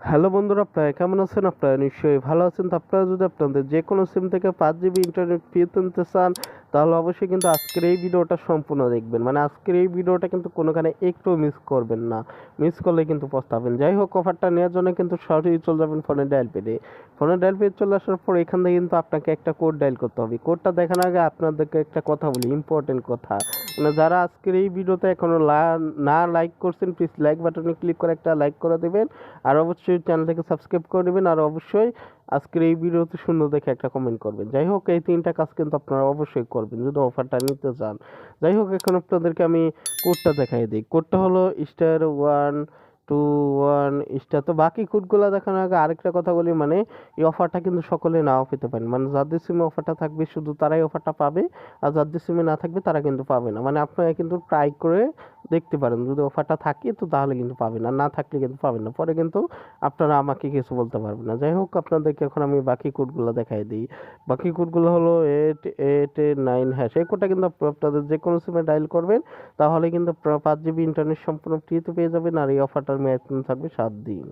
Hello বন্ধুরা, আপনারা কেমন আছেন? আপনারা নিশ্চয়ই ভালো আছেন। তো আপনারা যদি আপনাদের যে কোনো সিম থেকে 5 জিবি ইন্টারনেট ফ্রিতে নিতে চান, তাহলে অবশ্যই কিন্তু আজকের এই ভিডিওটা সম্পূর্ণ দেখবেন। মানে আজকের এই ভিডিওটা কিন্তু কোনোখানে একটু মিস করবেন না। মিস করলে কিন্তু পস্তাবেন। যাই হোক, অফারটা নেওয়ার জন্য কিন্তু সরাসরি চলে যাবেন ফোনের ডায়াল পেডে। ফোনের ডায়াল পেড চলে আসার পর এখান থেকে কিন্তু আপনাকে একটা কোড ডায়াল করতে হবে। কোডটা দেখানোর আগে আপনাদেরকে একটা কথা বলি, ইম্পর্টেন্ট কথা। মানে যারা আজকের এই ভিডিওতে এখনো না লাইক করছেন, প্লিজ লাইক বাটনে ক্লিক করে একটা লাইক করে দেবেন। আর অবশ্যই চ্যানেলটাকে সাবস্ক্রাইব করে নেবেন। আর অবশ্যই আজকের এই ভিডিওতে সুন্দর দেখে একটা কমেন্ট করবেন। যাই হোক, এই তিনটা কাজ কিন্তু আপনারা অবশ্যই করবেন যদি অফারটা নিতে চান। যাই হোক, এখন আপনাদেরকে আমি কোডটা দেখাই দিই। কোডটা হলো *121*। তো বাকি কোডগুলো দেখানোর আগে আরেকটা কথা বলি, মানে এই অফারটা কিন্তু সকলে নাও পেতে পারেন। মানে যাদের সিমে অফারটা থাকবে শুধু তারাই অফারটা পাবে, আর যাদের সিমে না থাকবে তারা কিন্তু পাবে না। মানে আপনারা কিন্তু ট্রাই করে দেখতে পারেন, যদি অফারটা থাকে তো তাহলে কিন্তু পাবেন, আর না থাকলে কিন্তু পাবেন না। পরে কিন্তু আপনারা আমাকে কিছু বলতে পারবেন না। যাই হোক, আপনাদেরকে এখন আমি বাকি কোডগুলো দেখাই দিই। বাকি কোডগুলো হলো 8889#। এই কোডটা কিন্তু আপনাদের যে কোনো সিমে ডায়াল করবেন, তাহলে কিন্তু 5 জিবি ইন্টারনেট সম্পূর্ণ ফ্রিতে পেয়ে যাবেন। আর এই অফারটার মেয়াদ কিন্তু থাকবে 7 দিন।